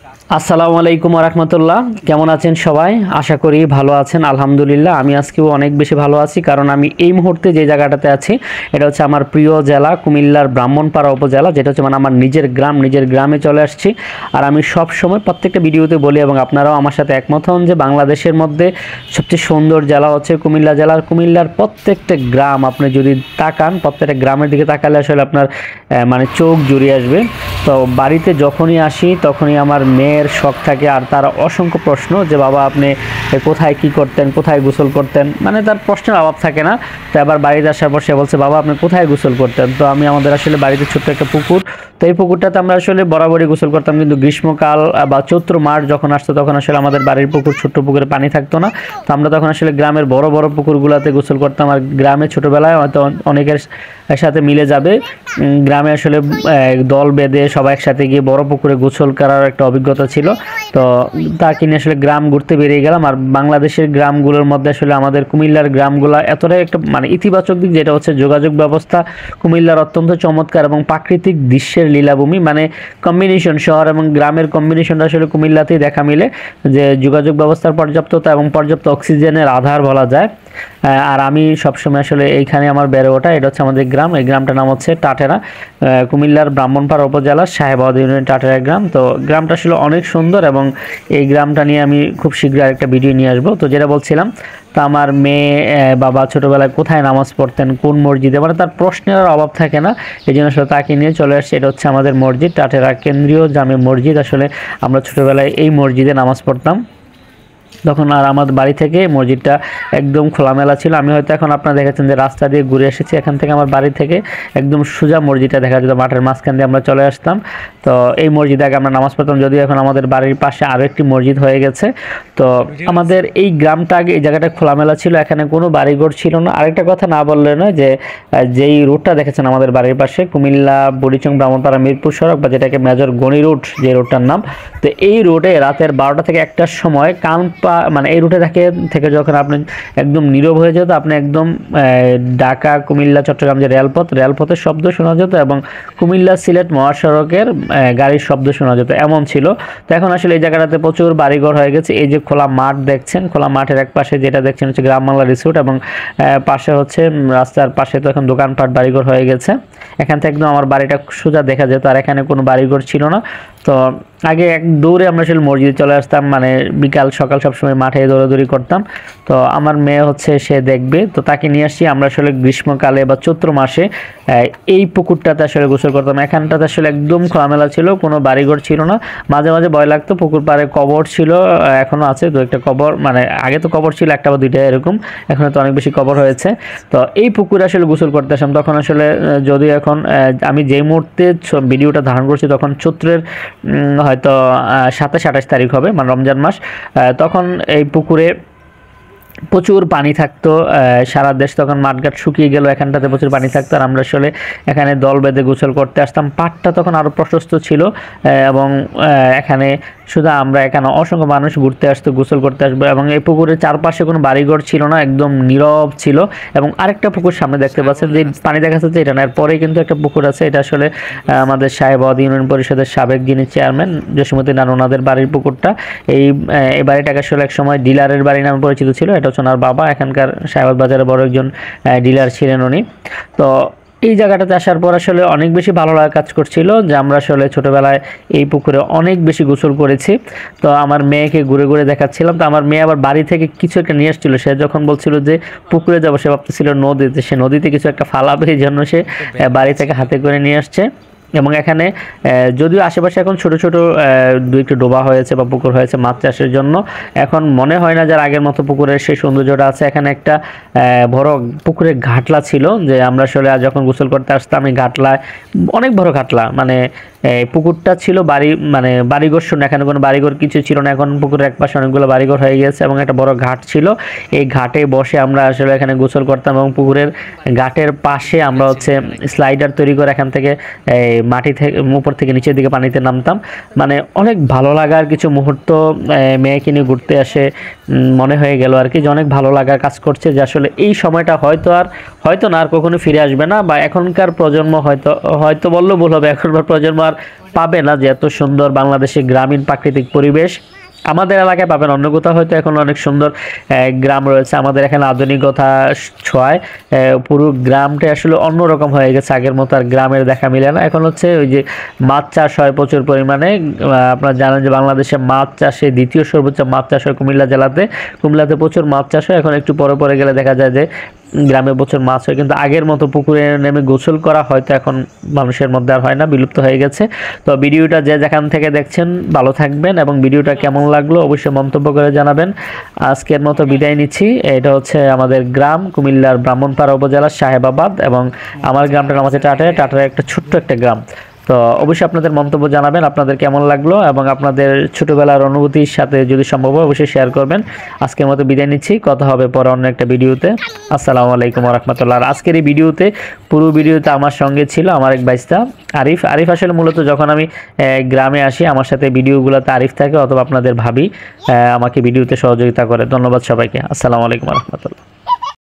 আসসালামু আলাইকুম ওয়া রাহমাতুল্লাহ। কেমন আছেন সবাই? আশা করি ভালো আছেন। আলহামদুলিল্লাহ আমি আজকেও অনেক বেশি ভালো আছি, কারণ আমি এই মুহূর্তে যে জায়গাটাতে আছি এটা হচ্ছে আমার প্রিয় জেলা কুমিল্লার ব্রাহ্মণপাড়া উপজেলা, যেটা হচ্ছে মানে আমার নিজের গ্রাম। নিজের গ্রামে চলে আসছি। আর আমি সব সময় প্রত্যেকটা ভিডিওতে বলি এবং আপনারাও আমার সাথে একমত হন যে বাংলাদেশের মধ্যে সবচেয়ে সুন্দর জেলা হচ্ছে কুমিল্লা জেলার। কুমিল্লার প্রত্যেকটা গ্রাম আপনি যদি তাকান, প্রত্যেকটা গ্রামের দিকে তাকালে আসলে আপনার মানে চোখ জুড়িয়ে আসবে। তো বাড়িতে যখনই আসি তখনই আমার মেয়ের শখ থাকে, আর তার অসংখ্য প্রশ্ন যে বাবা আপনি কোথায় কি করতেন, কোথায় গোসল করতেন, মানে তার প্রশ্নের অভাব থাকে না। তো আবার বাড়িতে আসার পর সে বলছে বাবা আপনি কোথায় গোসল করতেন। তো আমি আমাদের আসলে বাড়িতে ছোট্ট একটা পুকুর, তো এই পুকুরটাতে আমরা আসলে বরাবরই গোসল করতাম, কিন্তু গ্রীষ্মকাল বা চৈত্র মাস যখন আসতো তখন আসলে আমাদের বাড়ির পুকুর ছোট্ট পুকুরে পানি থাকতো না। তো আমরা তখন আসলে গ্রামের বড় বড় পুকুরগুলোতে গোসল করতাম। আর গ্রামে ছোটোবেলায় হয়তো অনেকের সাথে মিলে যাবে, গ্রামে আসলে দল বেঁধে সবাই একসাথে গিয়ে বড় পুকুরে গোসল করার একটা অভিজ্ঞতা ছিল। তো তাকে নিয়ে আসলে গ্রাম ঘুরতে বেরিয়ে গেলাম। আর বাংলাদেশের গ্রামগুলোর মধ্যে আসলে আমাদের কুমিল্লার গ্রামগুলো এতটাই একটা মানে ইতিবাচক দিক, যেটা হচ্ছে যোগাযোগ ব্যবস্থা কুমিল্লার অত্যন্ত চমৎকার এবং প্রাকৃতিক দৃশ্যের লীলাভূমি। মানে কম্বিনেশন, শহর এবং গ্রামের কম্বিনেশনটা আসলে কুমিল্লাতেই দেখা মিলে, যে যোগাযোগ ব্যবস্থার পর্যাপ্ততা এবং পর্যাপ্ত অক্সিজেনের আধার বলা যায়। আর আমি সবসময় আসলে এইখানে আমার বেড়ে ওঠা। এটা হচ্ছে আমাদের গ্রাম, এই গ্রামটার নাম হচ্ছে টাটেরা, কুমিল্লার ব্রাহ্মণপাড়া উপজেলার সাহেবাবাদ ইউনিয়ন টাটেরা গ্রাম। তো গ্রামটা আসলে অনেক সুন্দর এবং এই গ্রামটা নিয়ে আমি খুব শীঘ্রই একটা ভিডিও নিয়ে আসবো। তো যেটা বলছিলাম, তো আমার মেয়ে বাবা ছোটোবেলায় কোথায় নামাজ পড়তেন, কোন মসজিদে, মানে তার প্রশ্নের আর অভাব থাকে না। এই জন্য আসলে তাকে নিয়ে চলে আসছে। এটা হচ্ছে আমাদের মসজিদ, টাটেরা কেন্দ্রীয় জামে মসজিদ। আসলে আমরা ছোটোবেলায় এই মসজিদে নামাজ পড়তাম তখন। আর আমাদের বাড়ি থেকে মসজিদটা একদম খোলামেলা ছিল। আমি হয়তো এখন আপনারা দেখেছেন যে রাস্তা দিয়ে ঘুরে এসেছি, এখান থেকে আমার বাড়ি থেকে একদম সোজা মসজিদটা দেখা যেত, মাঠের মাঝখান দিয়ে আমরা চলে আসতাম। তো এই মসজিদে আগে আমরা নামাজ পড়তাম, যদিও এখন আমাদের বাড়ির পাশে আরও একটি মসজিদ হয়ে গেছে। তো আমাদের এই গ্রামটা আগে এই জায়গাটা খোলামেলা ছিল, এখানে কোনো বাড়িঘর ছিল না। আরেকটা কথা না বললে নয়, যে যেই রুটটা দেখেছেন আমাদের বাড়ির পাশে কুমিল্লা বুড়িচং ব্রাহ্মণপাড়া মিরপুর সড়ক, বা যেটাকে মেজর গনি রুট যে রোডটার নাম, তো এই রোডে রাতের 12টা থেকে 1টার সময় মানে এই রুটে থেকে যখন আপনি একদম নীরব হয়ে যেত, আপনি একদম ঢাকা কুমিল্লা চট্টগ্রাম যে রেলপথের শব্দ শোনা যেত এবং কুমিল্লা সিলেট মহাসড়কের গাড়ির শব্দ শোনা যেত, এমন ছিল। তো এখন আসলে এই জায়গাটাতে প্রচুর বাড়িঘর হয়ে গেছে। এই যে খোলা মাঠ দেখছেন, খোলা মাঠের এক পাশে যেটা দেখছেন হচ্ছে গ্রাম বাংলা রিসোর্ট, এবং পাশে হচ্ছে রাস্তার পাশে তো এখন দোকানপাট বাড়িঘর হয়ে গেছে। এখান থেকে একদম আমার বাড়িটা সোজা দেখা যেত, আর এখানে কোনো বাড়িঘর ছিল না। তো আগে এক দৌড়ে আমরা আসলে মসজিদে চলে আসতাম, মানে বিকাল সকাল সবসময় মাঠে দৌড়াদৌড়ি করতাম। তো আমার মেয়ে হচ্ছে সে দেখবে, তো তাকে নিয়ে আসছি। আমরা আসলে গ্রীষ্মকালে বা চৈত্র মাসে এই পুকুরটাতে আসলে গোসল করতাম। এখানটাতে আসলে একদম খোলামেলা ছিল, কোনো বাড়িঘর ছিল না। মাঝে মাঝে ভয় লাগতো, পুকুর পাড়ে কবর ছিল, এখনও আছে দু একটা কবর, মানে আগে তো কবর ছিল একটা বা দুইটা এরকম, এখন তো অনেক বেশি কবর হয়েছে। তো এই পুকুরে আসলে গোসল করতে আসলাম তখন আসলে, যদিও এখন আমি যেই মুহূর্তে ভিডিওটা ধারণ করছি তখন চৈত্রের হয়তো 27-28 তারিখ হবে, মানে রমজান মাস। তখন এই পুকুরে প্রচুর পানি থাকতো। সারা দেশ তখন মাঠঘাট শুকিয়ে গেল, এখানটাতে প্রচুর পানি থাকতো। আর আমরা আসলে এখানে দল বেঁধে গোসল করতে আসতাম। পাড়টা তখন আরও প্রশস্ত ছিল এবং এখানে শুধু আমরা, এখানে অসংখ্য মানুষ ঘুরতে আসতো, গোসল করতে আসবে। এবং এই পুকুরের চারপাশে কোনো বাড়িঘর ছিল না, একদম নীরব ছিল। এবং আরেকটা পুকুর সামনে দেখতে পাচ্ছেন, যে পানি দেখা যাচ্ছে এটা না, এরপরেই কিন্তু একটা পুকুর আছে। এটা আসলে আমাদের সাহেবাবাদ ইউনিয়ন পরিষদের সাবেক যিনি চেয়ারম্যান জসীমউদ্দিন নানু, ওনাদের বাড়ির পুকুরটা। এই বাড়িটাকে আসলে এক সময় ডিলারের বাড়ি নামে পরিচিত ছিল। এটা হচ্ছে ওনার বাবা, এখানকার সাহেবাবাদ বাজারে বড় একজন ডিলার ছিলেন উনি। তো এই জায়গাটাতে আসার পর আসলে অনেক বেশি ভালো লাগা কাজ করছিল, যে আমরা আসলে ছোটোবেলায় এই পুকুরে অনেক বেশি গোসল করেছি। তো আমার মেয়েকে ঘুরে ঘুরে দেখাচ্ছিলাম। তো আমার মেয়ে আবার বাড়ি থেকে কিছু একটা নিয়ে এসেছিলো। সে যখন বলছিল যে পুকুরে যাবো, সে ভাবতেছিল নদীতে, সে নদীতে কিছু একটা ফালাবে, এই জন্য সে বাড়ি থেকে হাতে করে নিয়ে আসছে। এবং এখানে যদিও আশেপাশে এখন ছোট ছোট দুই একটু ডোবা হয়েছে বা পুকুর হয়েছে মাছ চাষের জন্য, এখন মনে হয় না যে আগের মতো পুকুরের সেই সৌন্দর্যটা আছে। এখানে একটা বড় পুকুরের ঘাটলা ছিল, যে আমরা আসলে যখন গোসল করতে আসতাম এই ঘাটলায়, অনেক বড় ঘাটলা, মানে পুকুরটা ছিল মানে বাড়িঘর শূন্য, এখানে কোনো বাড়িঘর কিছু ছিল না। এখন পুকুরের এক পাশে অনেকগুলো বাড়িঘর হয়ে গেছে এবং একটা বড় ঘাট ছিল। এই ঘাটে বসে আমরা আসলে এখানে গোসল করতাম এবং পুকুরের ঘাটের পাশে আমরা হচ্ছে স্লাইডার তৈরি করে এখান থেকে মাটি থেকে উপর থেকে নিচের দিকে পানিতে নামতাম। মানে অনেক ভালো লাগার কিছু মুহূর্ত, মেয়েকে নিয়ে ঘুরতে আসে মনে হয়ে গেল আর কি, যে অনেক ভালো লাগার কাজ করছে, যে আসলে এই সময়টা হয়তো না আর কখনো ফিরে আসবে না, বা এখনকার প্রজন্ম হয়তো বললেও ভুল হবে, এখনকার প্রজন্ম আর পাবে না যে এত সুন্দর বাংলাদেশের গ্রামীণ প্রাকৃতিক পরিবেশ আমাদের এলাকায় পাবেন। অন্য কোথাও হয়তো এখন অনেক সুন্দর গ্রাম রয়েছে, আমাদের এখানে আধুনিকতা ছোঁয়ায় পুরো গ্রামটা আসলে অন্যরকম হয়ে গেছে, আগের মতো আর গ্রামের দেখা মিলে না। এখন হচ্ছে ওই যে মাছ চাষ হয় প্রচুর পরিমাণে, আপনারা জানেন যে বাংলাদেশে মাছ চাষে দ্বিতীয় সর্বোচ্চ মাছ চাষ হয় কুমিল্লা জেলাতে। কুমিল্লাতে প্রচুর মাছ চাষ হয়, এখন একটু পরে পরে গেলে দেখা যায় যে গ্রামে প্রচুর মাছ হয়, কিন্তু আগের মতো পুকুরে নেমে গোসল করা হয়তো এখন মানুষের মধ্যে আর হয় না, বিলুপ্ত হয়ে গেছে। তো ভিডিওটা যে যেখান থেকে দেখছেন ভালো থাকবেন, এবং ভিডিওটা কেমন লাগলো অবশ্যই মন্তব্য করে জানাবেন। আজকের মতো বিদায় নিচ্ছি। এটা হচ্ছে আমাদের গ্রাম কুমিল্লার ব্রাহ্মণপাড়া উপজেলার সাহেবাবাদ, এবং আমার গ্রামটার নাম হচ্ছে টাটার একটা ছোট্ট একটা গ্রাম। তো অবশ্যই আপনাদের মন্তব্য জানাবেন আপনাদের কেমন লাগলো, এবং আপনাদের ছোটবেলার অনুভূতির সাথে যদি সম্ভব হয় অবশ্যই শেয়ার করবেন। আজকের মতো বিদায় নিচ্ছি, কথা হবে পরে অন্য একটা ভিডিওতে। আসসালামু আলাইকুম ওয়া রাহমাতুল্লাহ। আর আজকের এই ভিডিওতে পুরো ভিডিওতে আমার সঙ্গে ছিল আমার এক বাইস্তা আরিফ আসলে মূলত যখন আমি গ্রামে আসি আমার সাথে ভিডিওগুলোতে আরিফ থাকে, অথবা আপনাদের ভাবি আমাকে ভিডিওতে সহযোগিতা করে। ধন্যবাদ সবাইকে। আসসালামু আলাইকুম ওয়া রাহমাতুল্লাহ।